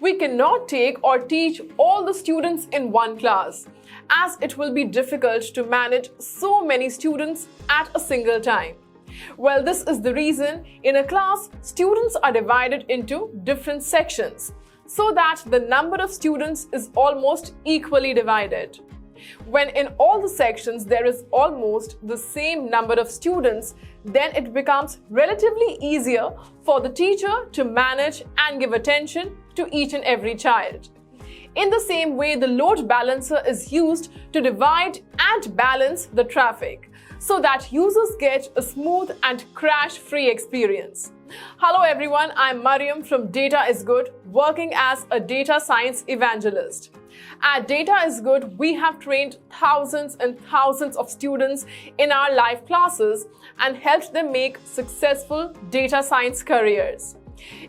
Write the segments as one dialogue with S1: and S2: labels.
S1: We cannot take or teach all the students in one class, as it will be difficult to manage so many students at a single time. Well, this is the reason in a class, students are divided into different sections so that the number of students is almost equally divided. When in all the sections there is almost the same number of students, then it becomes relatively easier for the teacher to manage and give attention to each and every child. In the same way, the load balancer is used to divide and balance the traffic so that users get a smooth and crash-free experience. Hello everyone, I'm Mariam from Data is Good, working as a data science evangelist. At Data is Good, we have trained thousands and thousands of students in our live classes and helped them make successful data science careers.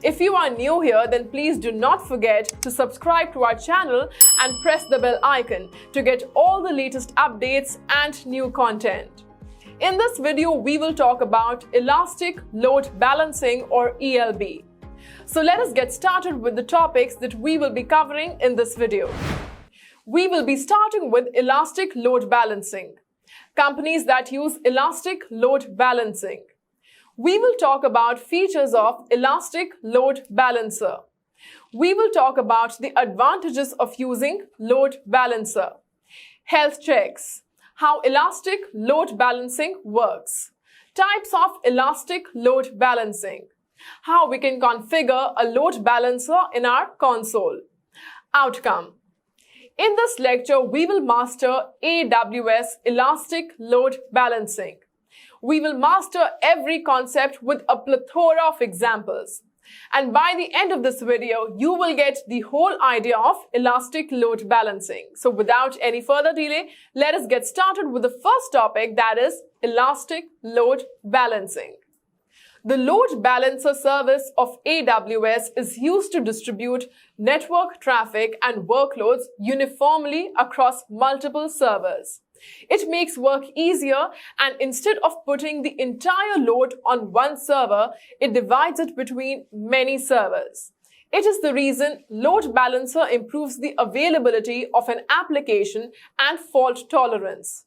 S1: If you are new here, then please do not forget to subscribe to our channel and press the bell icon to get all the latest updates and new content. In this video, we will talk about Elastic Load Balancing or ELB. So let us get started with the topics that we will be covering in this video. We will be starting with Elastic Load Balancing. Companies that use Elastic Load Balancing. We will talk about features of Elastic Load Balancer. We will talk about the advantages of using Load Balancer. Health checks. How Elastic Load Balancing works. Types of Elastic Load Balancing. How we can configure a load balancer in our console. Outcome. In this lecture, we will master AWS Elastic Load Balancing. We will master every concept with a plethora of examples. And by the end of this video, you will get the whole idea of Elastic Load Balancing. So without any further delay, let us get started with the first topic, that is Elastic Load Balancing. The Load Balancer service of AWS is used to distribute network traffic and workloads uniformly across multiple servers. It makes work easier, and instead of putting the entire load on one server, it divides it between many servers. It is the reason Load Balancer improves the availability of an application and fault tolerance.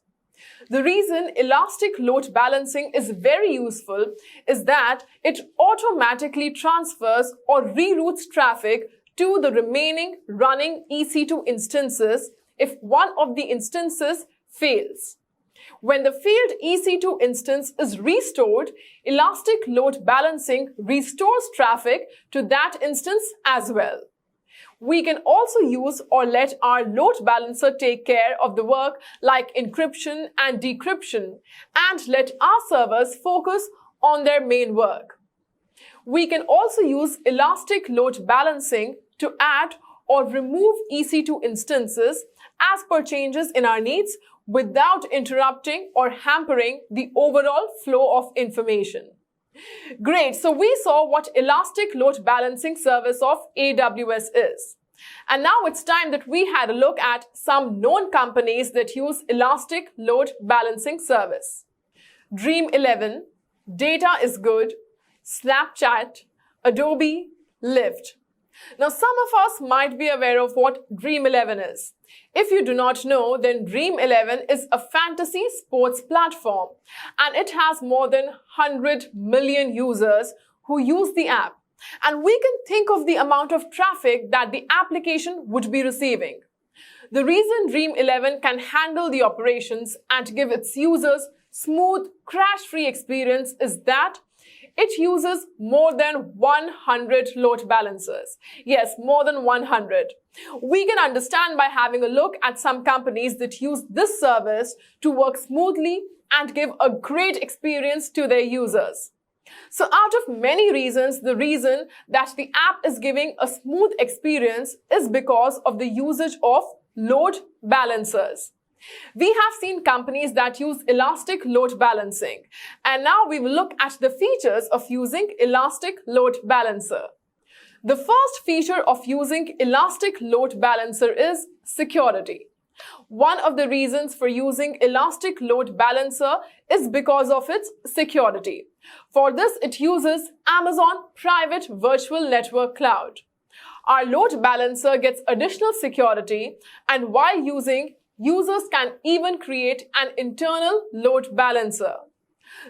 S1: The reason Elastic Load Balancing is very useful is that it automatically transfers or reroutes traffic to the remaining running EC2 instances if one of the instances fails. When the failed EC2 instance is restored, Elastic Load Balancing restores traffic to that instance as well. We can also use or let our load balancer take care of the work like encryption and decryption and let our servers focus on their main work. We can also use Elastic Load Balancing to add or remove EC2 instances as per changes in our needs without interrupting or hampering the overall flow of information. Great, so we saw what Elastic Load Balancing service of AWS is. And now it's time that we had a look at some known companies that use Elastic Load Balancing service. Dream11, Data is Good, Snapchat, Adobe, Lyft. Now, some of us might be aware of what Dream11 is. If you do not know, then Dream11 is a fantasy sports platform, and it has more than 100 million users who use the app. And we can think of the amount of traffic that the application would be receiving. The reason Dream11 can handle the operations and give its users smooth, crash-free experience is that it uses more than 100 load balancers. Yes, more than 100. We can understand by having a look at some companies that use this service to work smoothly and give a great experience to their users. So out of many reasons, the reason that the app is giving a smooth experience is because of the usage of load balancers. We have seen companies that use Elastic Load Balancing, and now we will look at the features of using Elastic Load Balancer. The first feature of using Elastic Load Balancer is security. One of the reasons for using Elastic Load Balancer is because of its security. For this, it uses Amazon Private Virtual Network Cloud. Our load balancer gets additional security, and while using, users can even create an internal load balancer.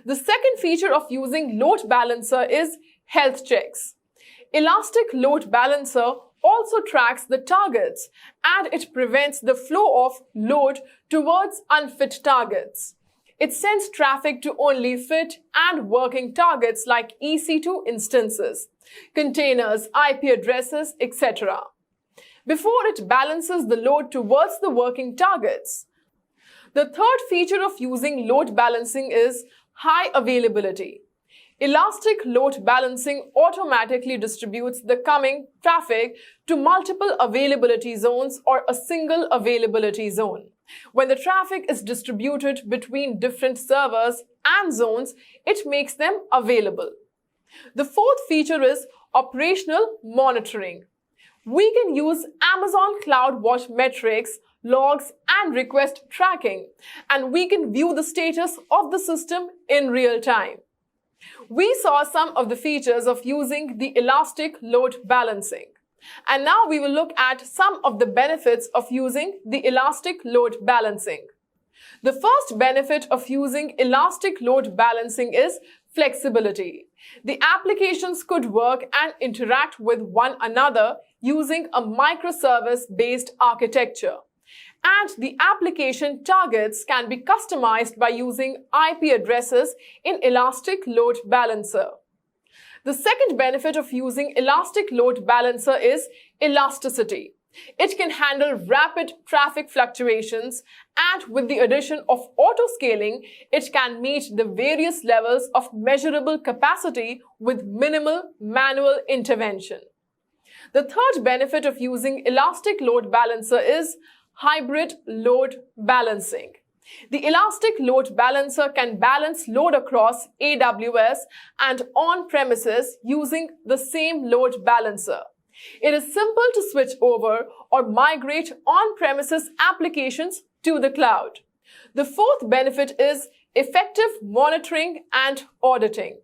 S1: The second feature of using load balancer is health checks. Elastic Load Balancer also tracks the targets, and it prevents the flow of load towards unfit targets. It sends traffic to only fit and working targets like EC2 instances, containers, IP addresses, etc. before it balances the load towards the working targets. The third feature of using load balancing is high availability. Elastic load balancing automatically distributes the coming traffic to multiple availability zones or a single availability zone. When the traffic is distributed between different servers and zones, it makes them available. The fourth feature is operational monitoring. We can use Amazon CloudWatch metrics, logs, and request tracking, and we can view the status of the system in real time. We saw some of the features of using the elastic load balancing. And now we will look at some of the benefits of using the elastic load balancing. The first benefit of using elastic load balancing is flexibility. The applications could work and interact with one another using a microservice-based architecture. And the application targets can be customized by using IP addresses in Elastic Load Balancer. The second benefit of using Elastic Load Balancer is elasticity. It can handle rapid traffic fluctuations, and with the addition of auto-scaling, it can meet the various levels of measurable capacity with minimal manual intervention. The third benefit of using Elastic Load Balancer is hybrid load balancing. The Elastic Load Balancer can balance load across AWS and on-premises using the same load balancer. It is simple to switch over or migrate on-premises applications to the cloud. The fourth benefit is effective monitoring and auditing.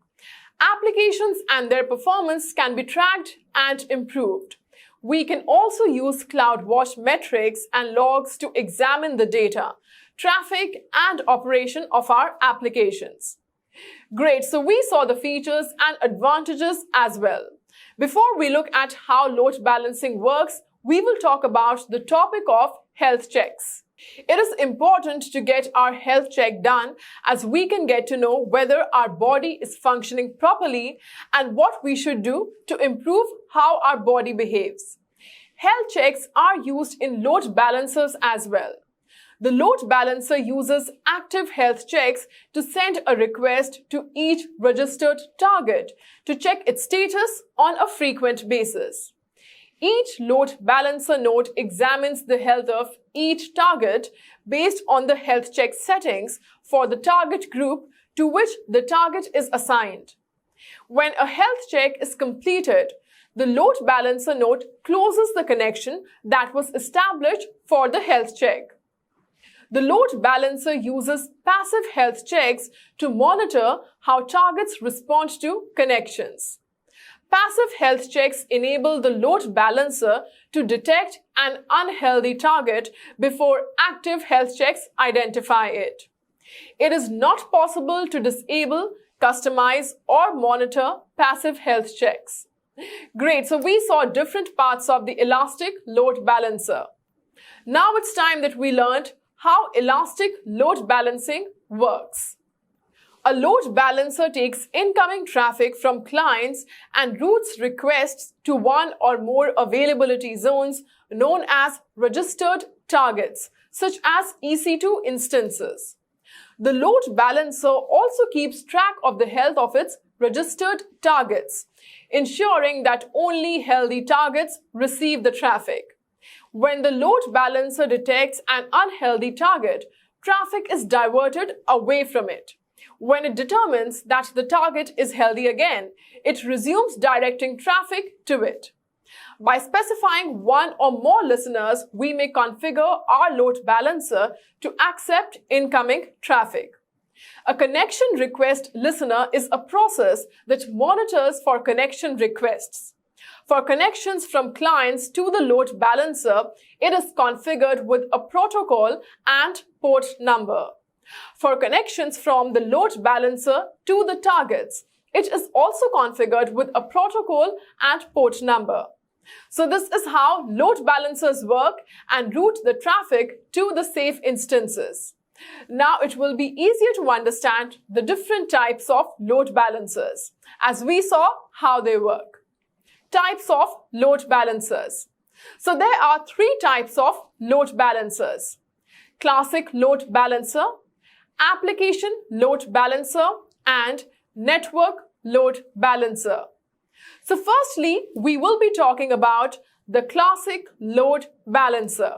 S1: Applications and their performance can be tracked and improved. We can also use CloudWatch metrics and logs to examine the data, traffic, and operation of our applications. Great, so we saw the features and advantages as well. Before we look at how load balancing works, we will talk about the topic of health checks. It is important to get our health check done as we can get to know whether our body is functioning properly and what we should do to improve how our body behaves. Health checks are used in load balancers as well. The load balancer uses active health checks to send a request to each registered target to check its status on a frequent basis. Each load balancer node examines the health of each target based on the health check settings for the target group to which the target is assigned. When a health check is completed, the load balancer node closes the connection that was established for the health check. The load balancer uses passive health checks to monitor how targets respond to connections. Passive health checks enable the load balancer to detect an unhealthy target before active health checks identify it. It is not possible to disable, customize, or monitor passive health checks. Great, so we saw different parts of the Elastic Load Balancer. Now it's time that we learned how Elastic Load Balancing works. A load balancer takes incoming traffic from clients and routes requests to one or more availability zones known as registered targets, such as EC2 instances. The load balancer also keeps track of the health of its registered targets, ensuring that only healthy targets receive the traffic. When the load balancer detects an unhealthy target, traffic is diverted away from it. When it determines that the target is healthy again, it resumes directing traffic to it. By specifying one or more listeners, we may configure our load balancer to accept incoming traffic. A connection request listener is a process that monitors for connection requests. For connections from clients to the load balancer, it is configured with a protocol and port number. For connections from the load balancer to the targets, it is also configured with a protocol and port number. So this is how load balancers work and route the traffic to the safe instances. Now it will be easier to understand the different types of load balancers, as we saw how they work. Types of load balancers. So there are three types of load balancers: classic load balancer, application load balancer, and network load balancer. So firstly, we will be talking about the classic load balancer.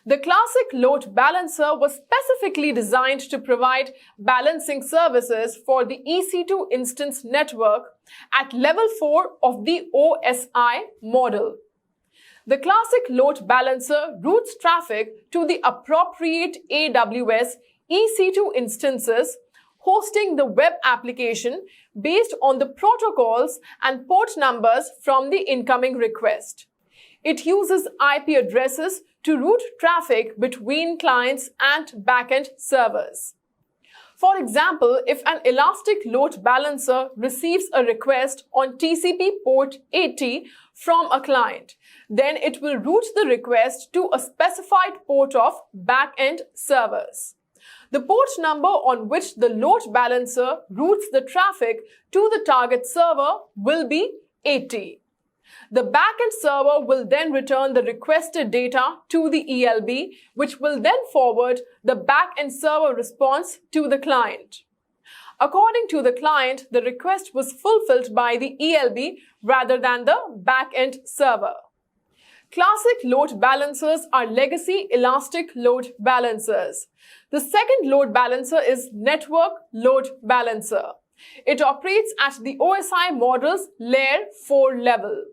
S1: The classic load balancer was specifically designed to provide balancing services for the EC2 instance network at level 4 of the OSI model. The classic load balancer routes traffic to the appropriate AWS EC2 instances, hosting the web application based on the protocols and port numbers from the incoming request. It uses IP addresses to route traffic between clients and backend servers. For example, if an elastic load balancer receives a request on TCP port 80 from a client, then it will route the request to a specified port of backend servers. The port number on which the load balancer routes the traffic to the target server will be 80. The backend server will then return the requested data to the ELB, which will then forward the backend server response to the client. According to the client, the request was fulfilled by the ELB rather than the backend server. Classic load balancers are legacy elastic load balancers. The second load balancer is network load balancer. It operates at the OSI model's layer 4 level.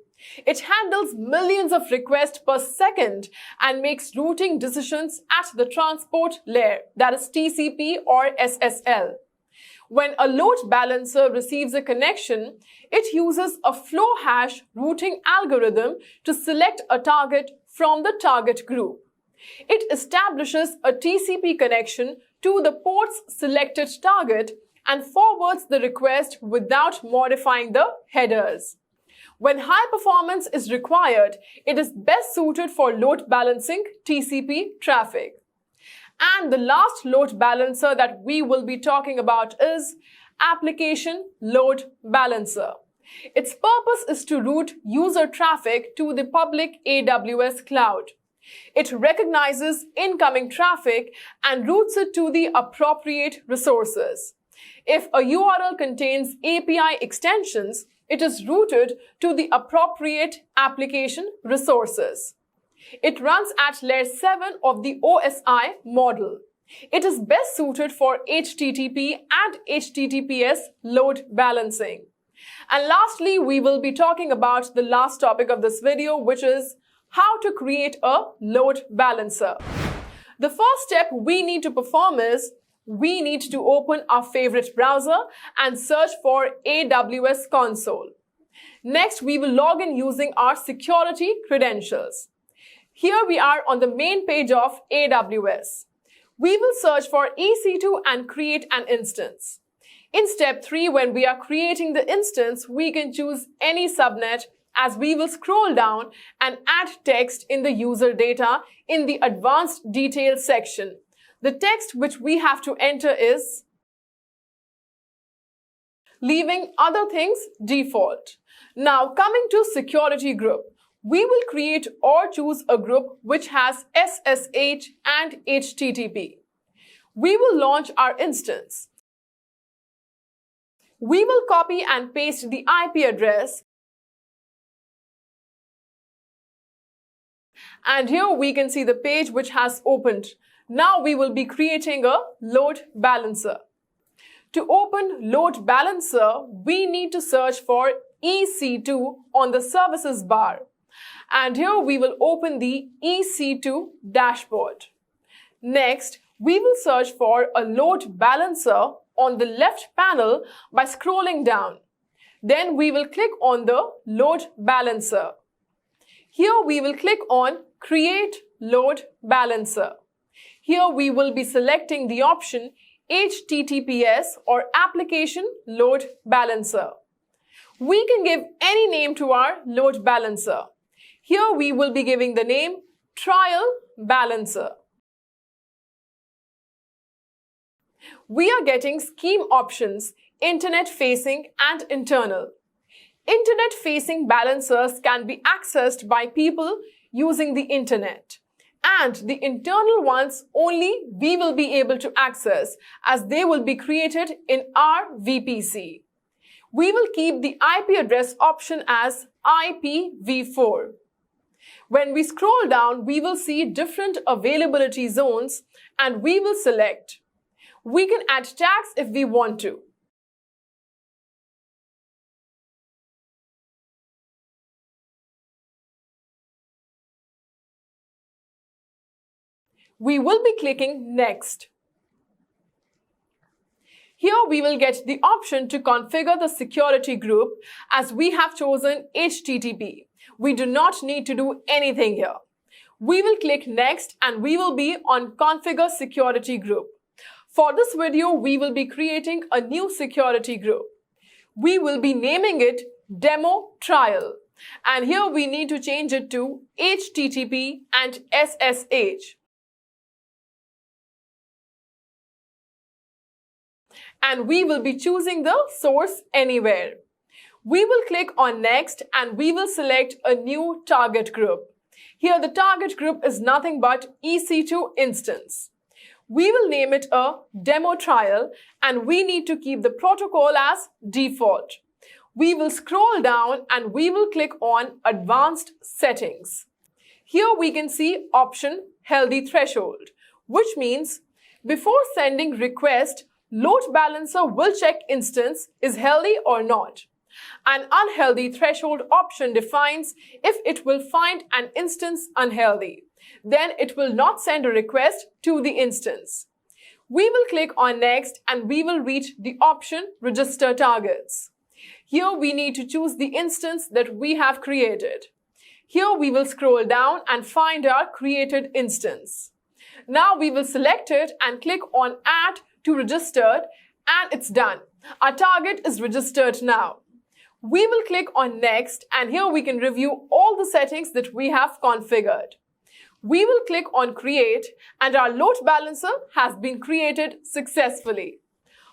S1: It handles millions of requests per second and makes routing decisions at the transport layer, that is TCP or SSL. When a load balancer receives a connection, it uses a flow hash routing algorithm to select a target from the target group. It establishes a TCP connection to the port's selected target and forwards the request without modifying the headers. When high performance is required, it is best suited for load balancing TCP traffic. And the last load balancer that we will be talking about is application load balancer. Its purpose is to route user traffic to the public AWS cloud. It recognizes incoming traffic and routes it to the appropriate resources. If a URL contains API extensions, it is routed to the appropriate application resources. It runs at layer 7 of the OSI model. It is best suited for HTTP and HTTPS load balancing. And lastly, we will be talking about the last topic of this video, which is how to create a load balancer. The first step we need to perform is we need to open our favorite browser and search for AWS console. Next, we will log in using our security credentials. Here we are on the main page of AWS. We will search for EC2 and create an instance. In step 3, when we are creating the instance, we can choose any subnet, as we will scroll down and add text in the user data in the advanced details section. The text which we have to enter is, leaving other things default. Now coming to security group, we will create or choose a group which has SSH and HTTP. We will launch our instance. We will copy and paste the IP address. And here we can see the page which has opened. Now we will be creating a load balancer. To open load balancer, we need to search for EC2 on the services bar. And here we will open the EC2 dashboard. Next, we will search for a load balancer on the left panel by scrolling down. Then we will click on the Load Balancer. Here we will click on Create Load Balancer. Here we will be selecting the option HTTPS or Application Load Balancer. We can give any name to our load balancer. Here we will be giving the name Trial Balancer. We are getting scheme options, internet-facing and internal. Internet-facing balancers can be accessed by people using the internet, and the internal ones only we will be able to access as they will be created in our VPC. We will keep the IP address option as IPv4. When we scroll down, we will see different availability zones and we will select. We can add tags if we want to. We will be clicking Next. Here we will get the option to configure the security group as we have chosen HTTP. We do not need to do anything here. We will click Next and we will be on Configure Security Group. For this video, we will be creating a new security group. We will be naming it Demo Trial. And here we need to change it to HTTP and SSH. And we will be choosing the source anywhere. We will click on Next and we will select a new target group. Here the target group is nothing but EC2 instance. We will name it a demo trial and we need to keep the protocol as default. We will scroll down and we will click on Advanced Settings. Here we can see option Healthy Threshold, which means before sending request, Load Balancer will check instance is healthy or not. An unhealthy threshold option defines if it will find an instance unhealthy. Then it will not send a request to the instance. We will click on Next and we will reach the option Register Targets. Here we need to choose the instance that we have created. Here we will scroll down and find our created instance. Now we will select it and click on Add to Registered and it's done. Our target is registered now. We will click on Next and here we can review all the settings that we have configured. We will click on Create and our load balancer has been created successfully.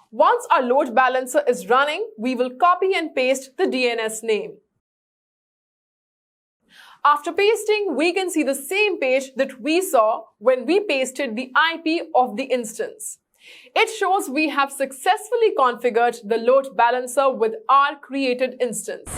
S1: Once our load balancer is running, we will copy and paste the DNS name. After pasting, we can see the same page that we saw when we pasted the IP of the instance. It shows we have successfully configured the load balancer with our created instance.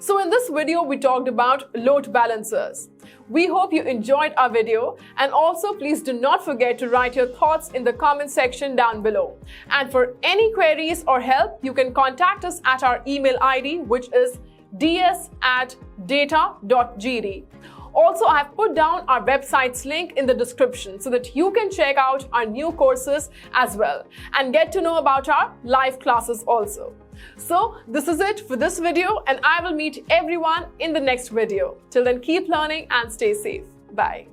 S1: So in this video, we talked about load balancers. We hope you enjoyed our video, and also please do not forget to write your thoughts in the comment section down below. And for any queries or help, you can contact us at our email ID, which is ds@data.gd. Also, I have put down our website's link in the description so that you can check out our new courses as well and get to know about our live classes also. So this is it for this video and I will meet everyone in the next video. Till then, keep learning and stay safe. Bye.